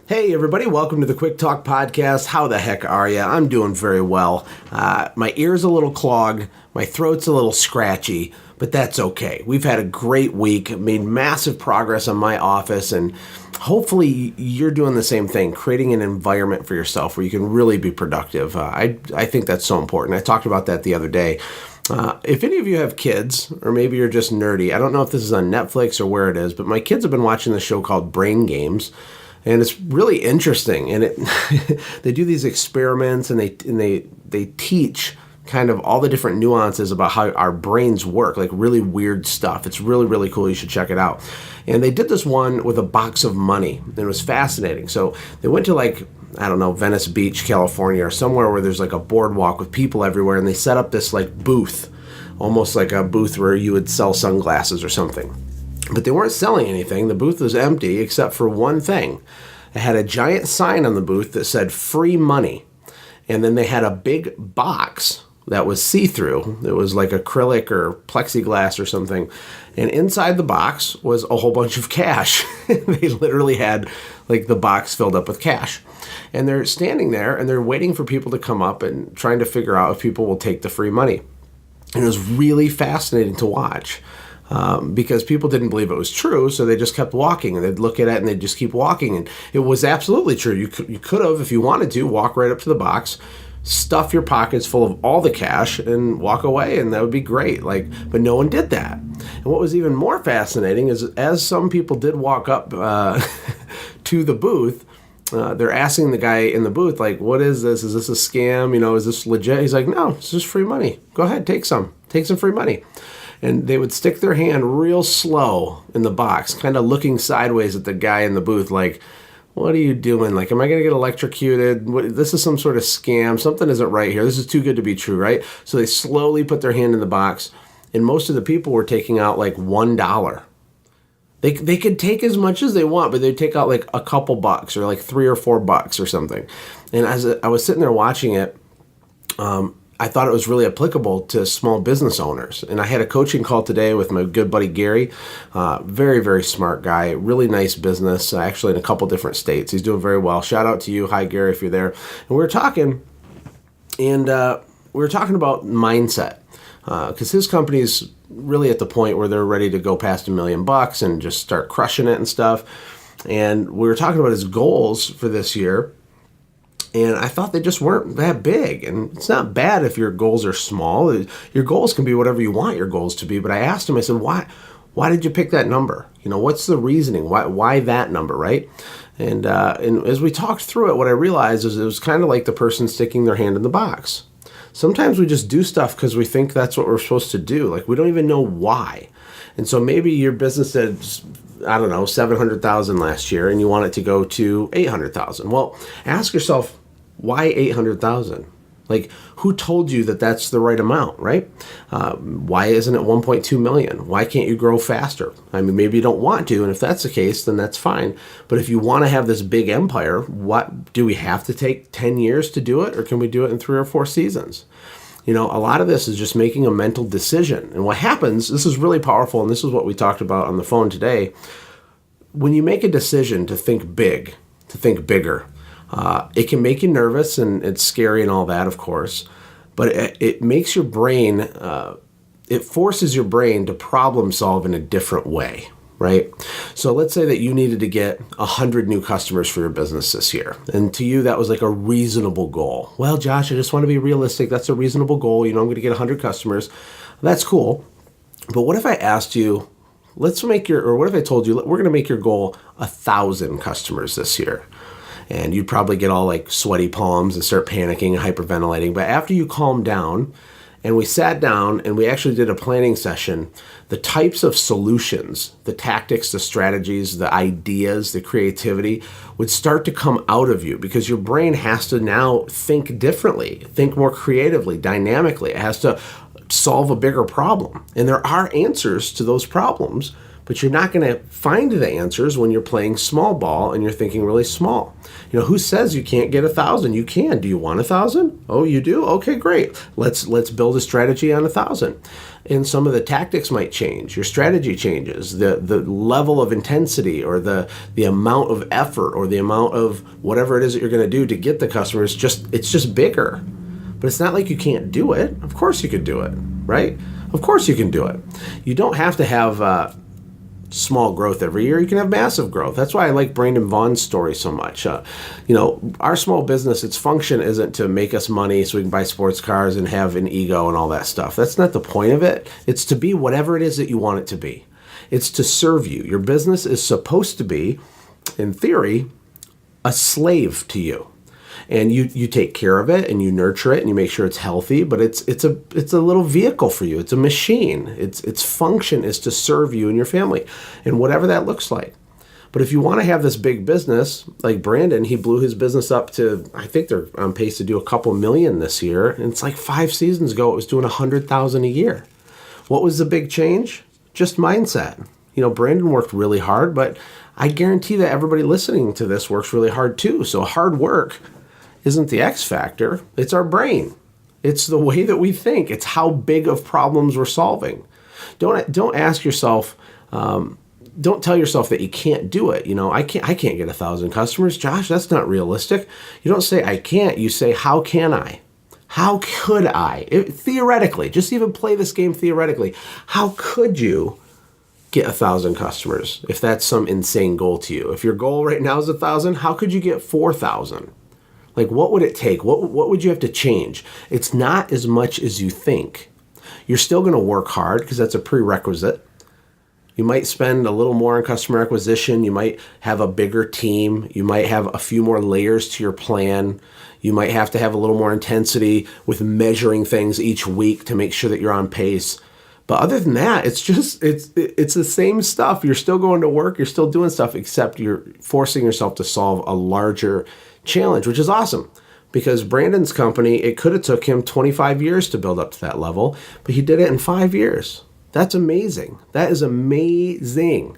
Hey everybody, welcome to the Quick Talk Podcast. How the heck are you? I'm doing very well. My ear's a little clogged, my throat's a little scratchy, but that's okay. We've had a great week, made massive progress on my office, and hopefully you're doing the same thing, creating an environment for yourself where you can really be productive. I think that's so important. I talked about that the other day. If any of you have kids, or maybe you're just nerdy, I don't know if this is on Netflix or where it is, but my kids have been watching this show called Brain Games. And it's really interesting, and they do these experiments, and they teach kind of all the different nuances about how our brains work, like really weird stuff. It's really, really cool. You should check it out. And they did this one with a box of money, and it was fascinating. So they went to Venice Beach, California, or somewhere where there's like a boardwalk with people everywhere, and they set up this like booth, almost like a booth where you would sell sunglasses or something. But they weren't selling anything. The booth was empty except for one thing. It had a giant sign on the booth that said free money. And then they had a big box that was see-through. It was like acrylic or plexiglass or something. And inside the box was a whole bunch of cash. They literally had like the box filled up with cash. And they're standing there and they're waiting for people to come up and trying to figure out if people will take the free money. And it was really fascinating to watch. Because people didn't believe it was true, so they just kept walking, and they'd look at it and they'd just keep walking. And it was absolutely true. You could have, if you wanted to, walk right up to the box, stuff your pockets full of all the cash, and walk away, and that would be great. But no one did that. And what was even more fascinating is, as some people did walk up to the booth, they're asking the guy in the booth, like, "What is this? Is this a scam? Is this legit?" He's like, "No, it's just free money. Go ahead, take some free money." And they would stick their hand real slow in the box, kind of looking sideways at the guy in the booth like, "What are you doing? Like, am I going to get electrocuted? This is some sort of scam. Something isn't right here. This is too good to be true," right? So they slowly put their hand in the box, and most of the people were taking out like $1. They could take as much as they want, but they'd take out like a couple bucks or like $3 or $4 or something. And as I was sitting there watching it, I thought it was really applicable to small business owners. And I had a coaching call today with my good buddy Gary. Very, very smart guy. Really nice business, actually in a couple different states. He's doing very well. Shout out to you. Hi, Gary, if you're there. And we were talking, about mindset. Because his company's really at the point where they're ready to go past $1 million and just start crushing it and stuff. And we were talking about his goals for this year. And I thought they just weren't that big. And it's not bad if your goals are small. Your goals can be whatever you want your goals to be. But I asked him, I said, why did you pick that number? What's the reasoning? Why that number, right? And as we talked through it, what I realized is it was kind of like the person sticking their hand in the box. Sometimes we just do stuff because we think that's what we're supposed to do. Like, we don't even know why. And so maybe your business did, I don't know, 700,000 last year, and you want it to go to 800,000. Well, ask yourself, why 800,000? Like, who told you that that's the right amount, right? Why isn't it 1.2 million? Why can't you grow faster? I mean, maybe you don't want to, and if that's the case, then that's fine. But if you want to have this big empire, what do we have to take 10 years to do it, or can we do it in 3 or 4 seasons? A lot of this is just making a mental decision. And what happens, this is really powerful, and this is what we talked about on the phone today. When you make a decision to think big, to think bigger, it can make you nervous, and it's scary and all that, of course. But it makes your brain, it forces your brain to problem solve in a different way, right? So let's say that you needed to get 100 new customers for your business this year. And to you, that was like a reasonable goal. Well, Josh, I just want to be realistic. That's a reasonable goal. I'm going to get 100 customers. That's cool. But what if I asked you, what if I told you, we're going to make your goal 1,000 customers this year? And you'd probably get all like sweaty palms and start panicking and hyperventilating. But after you calm down, and we sat down and we actually did a planning session, the types of solutions, the tactics, the strategies, the ideas, the creativity would start to come out of you, because your brain has to now think differently, think more creatively, dynamically. It has to solve a bigger problem. And there are answers to those problems, But you're not going to find the answers when you're playing small ball and you're thinking really small. Who says you can't get 1,000? You can. Do you want 1,000? Oh, you do? Okay, great. Let's build a strategy on 1,000. And some of the tactics might change. Your strategy changes. The level of intensity or the amount of effort or the amount of whatever it is that you're going to do to get the customers, it's just bigger. But it's not like you can't do it. Of course you could do it, right? Of course you can do it. You don't have to have small growth every year. You can have massive growth. That's why I like Brandon Vaughn's story so much. Our small business, its function isn't to make us money so we can buy sports cars and have an ego and all that stuff. That's not the point of it. It's to be whatever it is that you want it to be. It's to serve you. Your business is supposed to be, in theory, a slave to you. And you take care of it and you nurture it and you make sure it's healthy, but it's a little vehicle for you. It's a machine. Its function is to serve you and your family, and whatever that looks like. But if you want to have this big business, like Brandon, he blew his business up to, I think they're on pace to do a couple million this year. And it's like 5 seasons ago, it was doing 100,000 a year. What was the big change? Just mindset. Brandon worked really hard, but I guarantee that everybody listening to this works really hard too. So hard work isn't the X factor. It's our brain. It's the way that we think. It's how big of problems we're solving. Don't ask yourself, don't tell yourself that you can't do it. I can't get 1,000 customers. Josh, that's not realistic. You don't say I can't. You say, how can I? How could I? Theoretically, just even play this game theoretically. How could you get 1,000 customers if that's some insane goal to you? If your goal right now is 1,000, how could you get 4,000? Like, what would it take? What would you have to change? It's not as much as you think. You're still going to work hard because that's a prerequisite. You might spend a little more on customer acquisition. You might have a bigger team. You might have a few more layers to your plan. You might have to have a little more intensity with measuring things each week to make sure that you're on pace. But other than that, it's the same stuff. You're still going to work. You're still doing stuff, except you're forcing yourself to solve a larger challenge, which is awesome, because Brandon's company, it could have took him 25 years to build up to that level, but he did it in 5 years. That's amazing. That is amazing.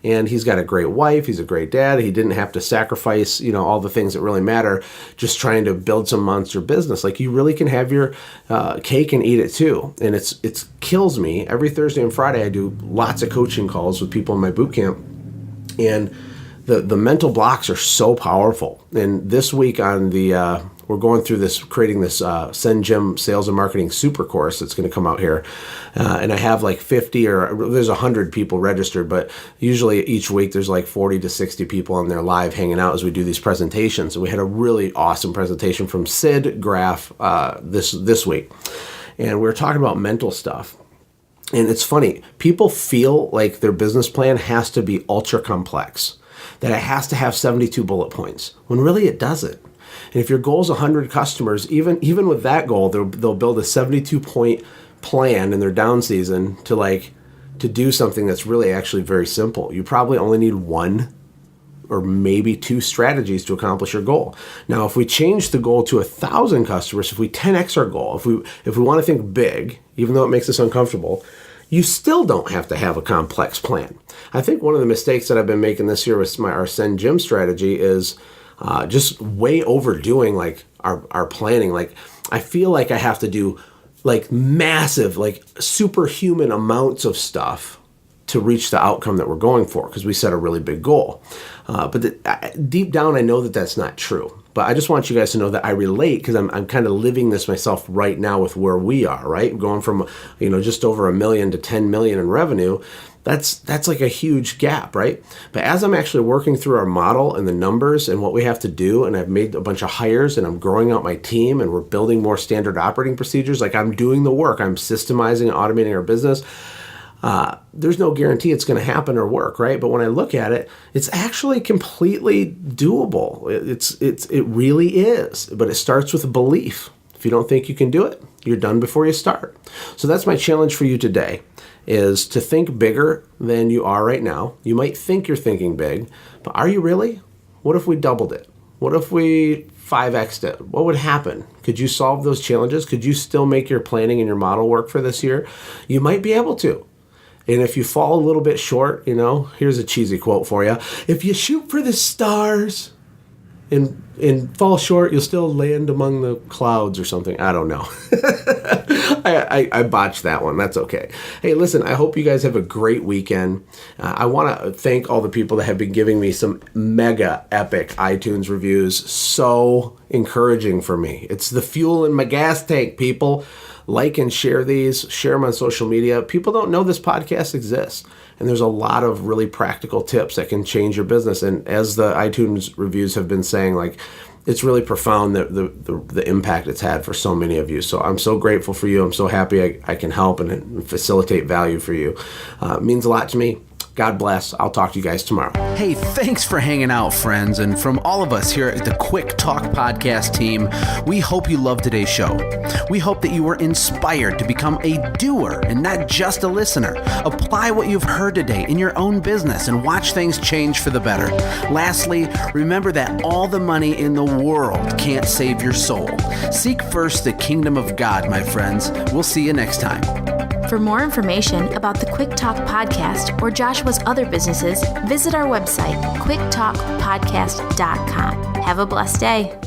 And he's got a great wife. He's a great dad. He didn't have to sacrifice, all the things that really matter just trying to build some monster business. Like, you really can have your cake and eat it too. And it kills me. Every Thursday and Friday, I do lots of coaching calls with people in my boot camp. And the mental blocks are so powerful. And this week on we're going through creating this Send Gym Sales and Marketing Super Course that's going to come out here. And I have like 50 or there's 100 people registered, but usually each week there's like 40 to 60 people on there live hanging out as we do these presentations. And we had a really awesome presentation from Sid Graff this week. And we were talking about mental stuff. And it's funny, people feel like their business plan has to be ultra complex, that it has to have 72 bullet points, when really it doesn't. And if your goal is 100 customers, even with that goal, they'll build a 72-point plan in their down season to do something that's really actually very simple. You probably only need 1 or maybe 2 strategies to accomplish your goal. Now, if we change the goal to 1,000 customers, if we 10x our goal, if we want to think big, even though it makes us uncomfortable, you still don't have to have a complex plan. I think one of the mistakes that I've been making this year with our Send Gym strategy is just way overdoing our planning. Like, I feel like I have to do massive, superhuman amounts of stuff to reach the outcome that we're going for, because we set a really big goal. But deep down, I know that that's not true. But I just want you guys to know that I relate, because I'm kind of living this myself right now with where we are, right? Going from, just over $1 million to 10 million in revenue. That's like a huge gap, right? But as I'm actually working through our model and the numbers and what we have to do, and I've made a bunch of hires and I'm growing out my team and we're building more standard operating procedures, like I'm doing the work, I'm systemizing and automating our business. There's no guarantee it's going to happen or work, right? But when I look at it, it's actually completely doable. It really is. But it starts with a belief. If you don't think you can do it, you're done before you start. So that's my challenge for you today, is to think bigger than you are right now. You might think you're thinking big, but are you really? What if we doubled it? What if we 5x'd it? What would happen? Could you solve those challenges? Could you still make your planning and your model work for this year? You might be able to. And if you fall a little bit short, here's a cheesy quote for you. If you shoot for the stars and fall short, you'll still land among the clouds or something. I don't know. I botched that one. That's okay. Hey, listen, I hope you guys have a great weekend. I want to thank all the people that have been giving me some mega epic iTunes reviews. So encouraging for me. It's the fuel in my gas tank, people. Like and share these. Share them on social media. People don't know this podcast exists. And there's a lot of really practical tips that can change your business. And as the iTunes reviews have been saying, it's really profound the impact it's had for so many of you. So I'm so grateful for you. I'm so happy I can help and facilitate value for you. It means a lot to me. God bless. I'll talk to you guys tomorrow. Hey, thanks for hanging out, friends. And from all of us here at the Quick Talk Podcast team, we hope you loved today's show. We hope that you were inspired to become a doer and not just a listener. Apply what you've heard today in your own business and watch things change for the better. Lastly, remember that all the money in the world can't save your soul. Seek first the kingdom of God, my friends. We'll see you next time. For more information about the Quick Talk Podcast or Joshua's other businesses, visit our website, quicktalkpodcast.com. Have a blessed day.